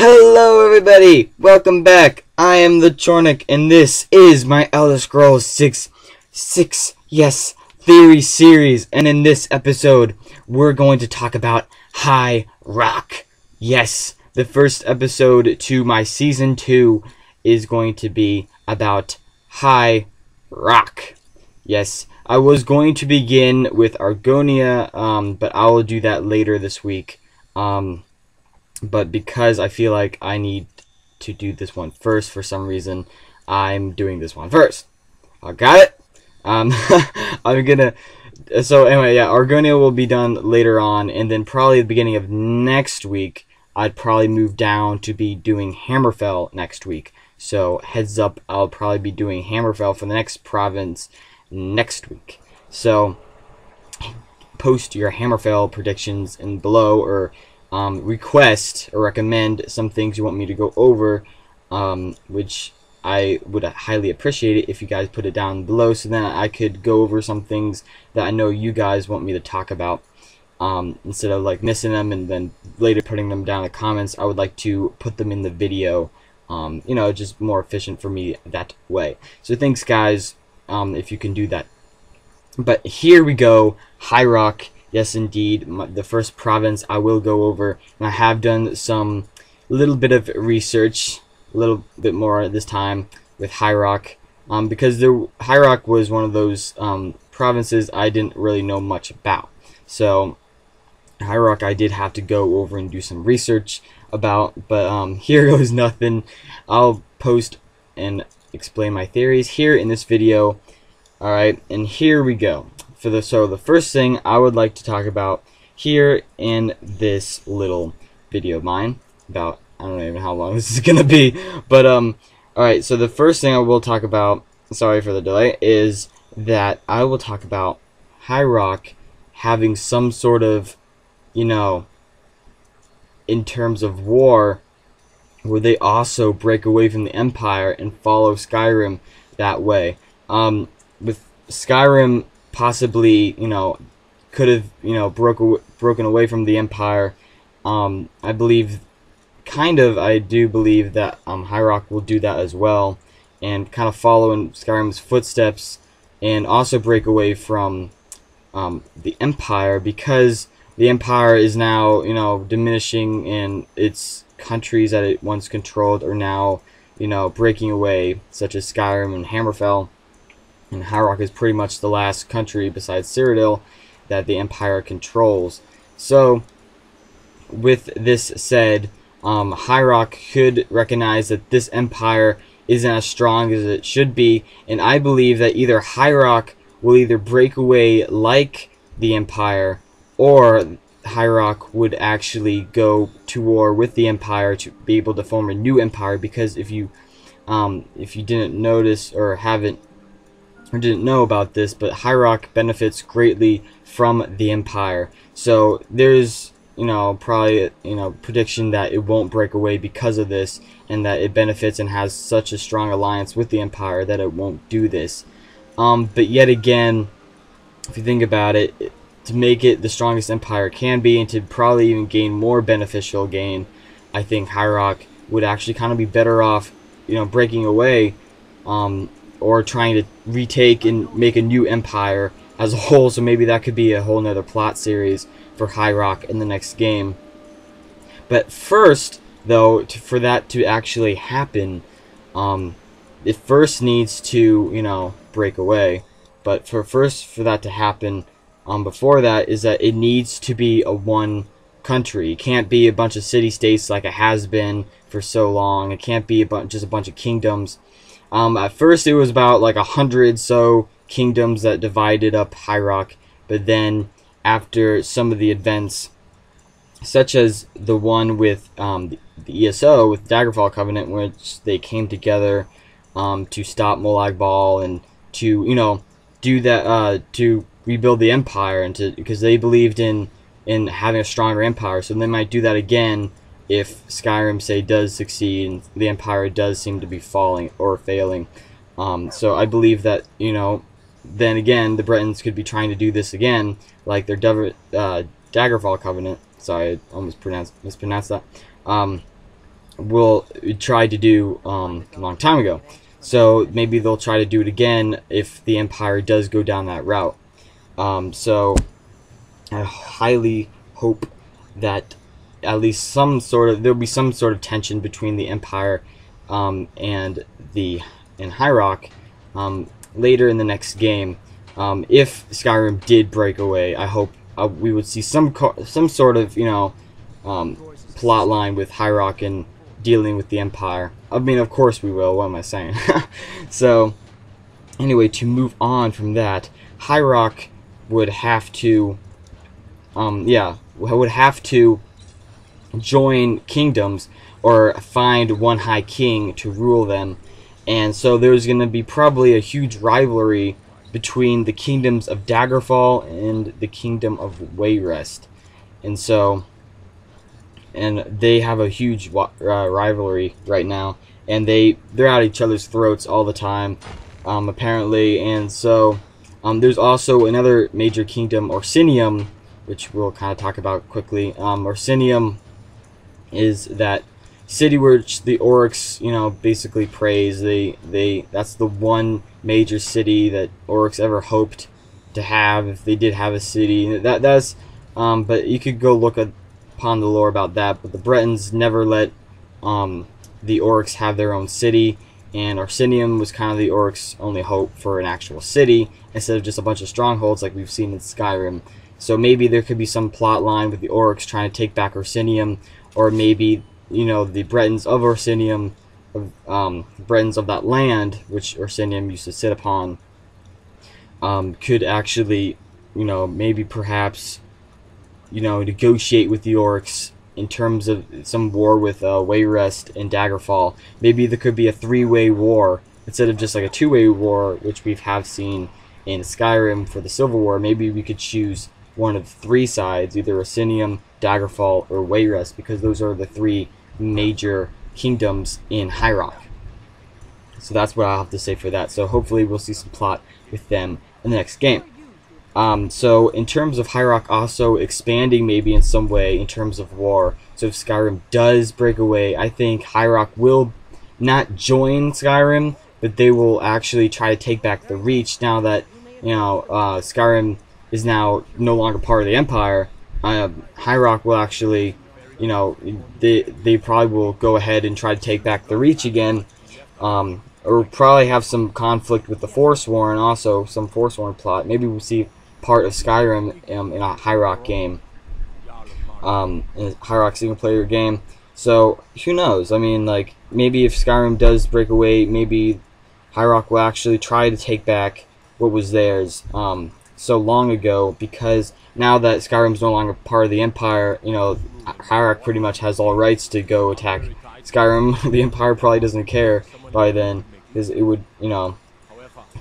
Hello everybody! Welcome back! I am TheChornick and this is my Elder Scrolls 6 Theory series, and in this episode we're going to talk about High Rock. Yes, the first episode to my Season 2 is going to be about High Rock. Yes, I was going to begin with Argonia, but I will do that later this week. But because I feel like I need to do this one first for some reason, I'm doing this one first. Got it? So anyway, yeah, Argonia will be done later on, and then probably the beginning of next week, I'd probably move down to be doing Hammerfell next week. So heads up, I'll probably be doing Hammerfell for the next province next week. So post your Hammerfell predictions in below, or request or recommend some things you want me to go over, which I would highly appreciate it if you guys put it down below, so then I could go over some things that I know you guys want me to talk about, instead of like missing them and then later putting them down in the comments. I would like to put them in the video, you know, just more efficient for me that way. So thanks guys, if you can do that. But here we go, High Rock. Yes, indeed, the first province I will go over, and I have done some little bit of research, a little bit more this time with High Rock, because High Rock was one of those provinces I didn't really know much about. So High Rock I did have to go over and do some research about, but here goes nothing. I'll post and explain my theories here in this video. Alright, and here we go. So the first thing I would like to talk about here in this little video of mine, about, I don't know even how long this is gonna be, but alright, so the first thing I will talk about, sorry for the delay, is that I will talk about High Rock having some sort of, you know, in terms of war, where they also break away from the Empire and follow Skyrim that way. With Skyrim possibly, you know, could have, you know, broken away from the Empire. I believe, I do believe that High Rock will do that as well, and kind of follow in Skyrim's footsteps, and also break away from the Empire, because the Empire is now, you know, diminishing, and its countries that it once controlled are now, you know, breaking away, such as Skyrim and Hammerfell. And High Rock is pretty much the last country besides Cyrodiil that the Empire controls. So, with this said, High Rock could recognize that this Empire isn't as strong as it should be, and I believe that either High Rock will either break away like the Empire, or High Rock would actually go to war with the Empire to be able to form a new empire. Because if you didn't notice or didn't know about this, but High Rock benefits greatly from the Empire. So there's, you know, probably, you know, prediction that it won't break away because of this, and that it benefits and has such a strong alliance with the Empire that it won't do this. But yet again, if you think about it, to make it the strongest Empire it can be, and to probably even gain more beneficial gain, I think High Rock would actually kind of be better off, you know, breaking away, or trying to retake and make a new empire as a whole. So maybe that could be a whole nother plot series for High Rock in the next game. But first, though, for that to actually happen, it first needs to, you know, break away. But for that to happen, before that, is that it needs to be a one country. It can't be a bunch of city-states like it has been for so long. It can't be just a bunch of kingdoms. At first it was about like 100 so kingdoms that divided up High Rock, but then after some of the events, such as the one with the ESO, with Daggerfall Covenant, which they came together to stop Molag Bal, and to, you know, do that, to rebuild the Empire, and because they believed in having a stronger Empire. So they might do that again if Skyrim, say, does succeed and the Empire does seem to be falling or failing. So I believe that, you know, then again, the Bretons could be trying to do this again, like their Daggerfall Covenant. Sorry, I almost mispronounced that. will tried to do a long time ago. So maybe they'll try to do it again if the Empire does go down that route. So I highly hope that at least there'll be some sort of tension between the Empire and High Rock later in the next game. If Skyrim did break away, I hope we would see some sort of plot line with High Rock and dealing with the Empire. I mean, of course we will. What am I saying? So anyway, to move on from that, High Rock would have to join kingdoms or find one high king to rule them. And so there's going to be probably a huge rivalry between the kingdoms of Daggerfall and the kingdom of Wayrest. And so, and they have a huge rivalry right now, and they're at each other's throats all the time, apparently. And so there's also another major kingdom, Orsinium, which we'll kind of talk about quickly. Orsinium is that city which the Orcs, basically praise. That's the one major city that Orcs ever hoped to have if they did have a city. But you could go look upon the lore about that. But the Bretons never let the Orcs have their own city, and Orsinium was kind of the Orcs' only hope for an actual city instead of just a bunch of strongholds like we've seen in Skyrim. So maybe there could be some plot line with the Orcs trying to take back Orsinium, or maybe the Bretons of Orsinium, Bretons of that land which Orsinium used to sit upon, could actually, maybe perhaps, negotiate with the Orcs in terms of some war with Wayrest and Daggerfall. Maybe there could be a three-way war instead of just like a two-way war, which we have seen in Skyrim for the Civil War. Maybe we could choose one of three sides, either Orsinium, Daggerfall, or Wayrest, because those are the three major kingdoms in High Rock. So that's what I'll have to say for that. So hopefully we'll see some plot with them in the next game. So in terms of High Rock also expanding maybe in some way in terms of war, so if Skyrim does break away, I think High Rock will not join Skyrim, but they will actually try to take back the Reach now that Skyrim is now no longer part of the Empire. High Rock will actually, they probably will go ahead and try to take back the Reach again, or probably have some conflict with the Forsworn, also some Forsworn plot. Maybe we'll see part of Skyrim in a High Rock game, in a High Rock single player game. So who knows? I mean, like, maybe if Skyrim does break away, maybe High Rock will actually try to take back what was theirs so long ago, because now that Skyrim's no longer part of the Empire, High Rock pretty much has all rights to go attack Skyrim. The Empire probably doesn't care by then, because it would,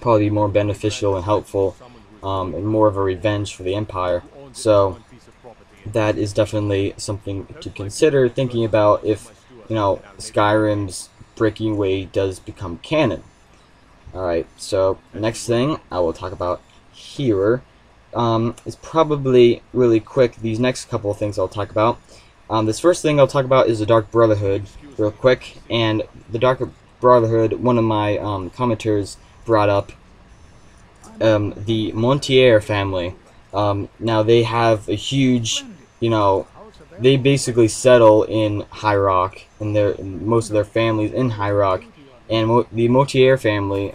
probably be more beneficial and helpful, and more of a revenge for the Empire. So that is definitely something to consider thinking about if, Skyrim's breaking away does become canon. Alright, so next thing I will talk about here is probably really quick. These next couple of things I'll talk about. This first thing I'll talk about is the Dark Brotherhood, real quick. And the Dark Brotherhood, one of my commenters brought up the Montier family. Now they have a huge, they basically settle in High Rock, and most of their families in High Rock. And the Montier family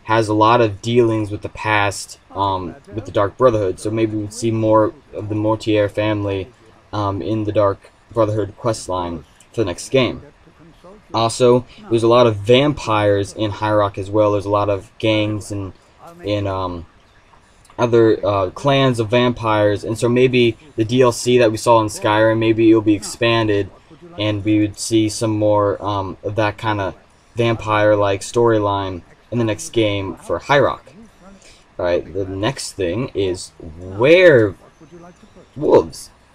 has a lot of dealings with the past with the Dark Brotherhood. So maybe we'll see more of the Montier family in the Dark Brotherhood questline for the next game. Also, there's a lot of vampires in High Rock as well. There's a lot of gangs and other clans of vampires, and so maybe the DLC that we saw in Skyrim, maybe it'll be expanded, and we would see some more of that kind of vampire-like storyline in the next game for High Rock. Alright, the next thing is werewolves.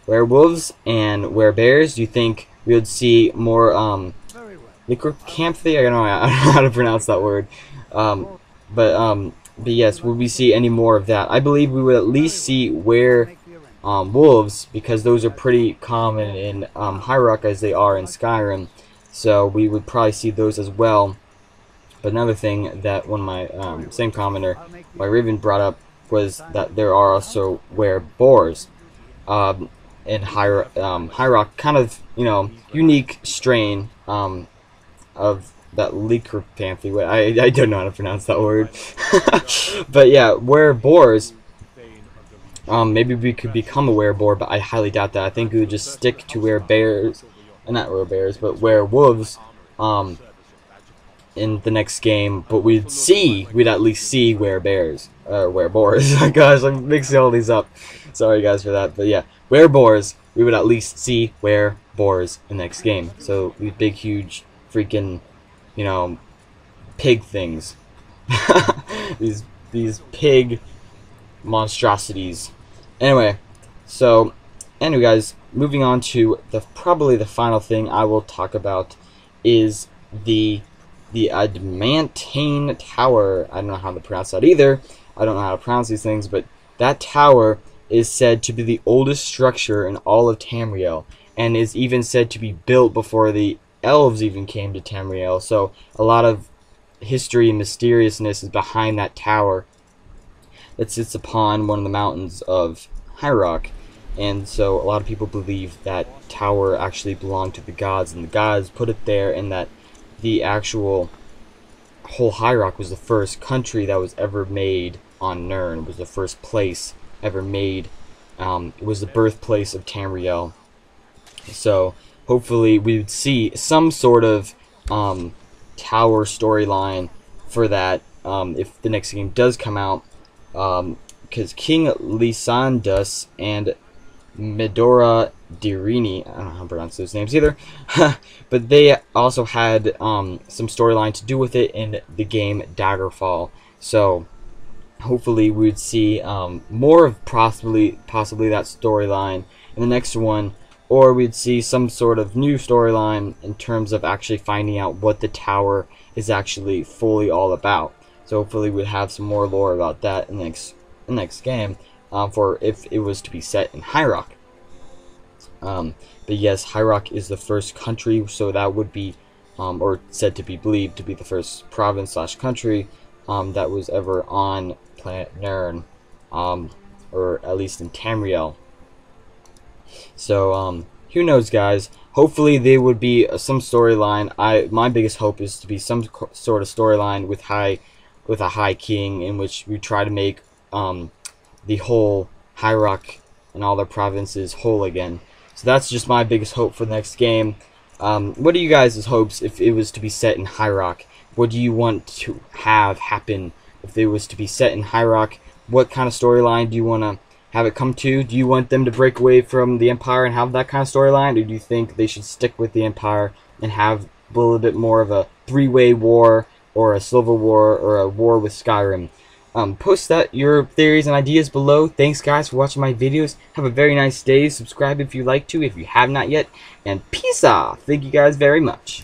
Werewolves and werebears. Do you think we would see more lycanthropy? I don't know how to pronounce that word. But yes, will we see any more of that? I believe we would at least see wolves, because those are pretty common in High Rock as they are in Skyrim. So we would probably see those as well. But another thing that one of my same commenter, my Raven, brought up was that there are also were-boars in High Rock, kind of, you know, unique strain of that lycanthropy. I don't know how to pronounce that word. But yeah, were-boars. Maybe we could become a were-boar, but I highly doubt that. I think we would just stick to were-bears, not were-bears, but were-wolves in the next game. But we'd at least see were-bears, were-boars. Gosh, I'm mixing all these up. Sorry guys for that, but yeah, were-boars. We would at least see were-boars in the next game. So these big, huge, freaking, you know, pig things. these pig monstrosities. Anyway, guys, moving on to probably the final thing I will talk about is the Adamantine Tower. I don't know how to pronounce that either. I don't know how to pronounce these things, but that tower is said to be the oldest structure in all of Tamriel, and is even said to be built before the elves even came to Tamriel. So a lot of history and mysteriousness is behind that tower that sits upon one of the mountains of High Rock. And so a lot of people believe that tower actually belonged to the gods, and the gods put it there, and that the actual whole High Rock was the first country that was ever made on Nirn. It was the first place ever made. It was the birthplace of Tamriel. So hopefully we would see some sort of tower storyline for that if the next game does come out. Because King Lysandus and Medora Dirini, I don't know how to pronounce those names either, but they also had some storyline to do with it in the game Daggerfall. So hopefully we would see more of possibly that storyline in the next one, or we'd see some sort of new storyline in terms of actually finding out what the tower is actually fully all about. So hopefully we'd have some more lore about that in the next game, for if it was to be set in High Rock. But yes, High Rock is the first country, so that would be, or said to be believed to be the first province / country that was ever on planet Nirn, or at least in Tamriel. So who knows, guys? Hopefully there would be some storyline. My biggest hope is to be some sort of storyline with a High King, in which we try to make the whole High Rock and all their provinces whole again. So that's just my biggest hope for the next game. What are you guys' hopes if it was to be set in High Rock? What do you want to have happen if it was to be set in High Rock? What kind of storyline do you want to have it come to? Do you want them to break away from the Empire and have that kind of storyline? Or do you think they should stick with the Empire and have a little bit more of a three-way war, or a civil war, or a war with Skyrim? Post your theories and ideas below. Thanks guys for watching my videos. Have a very nice day. Subscribe if you like to, if you have not yet. And peace off. Thank you guys very much.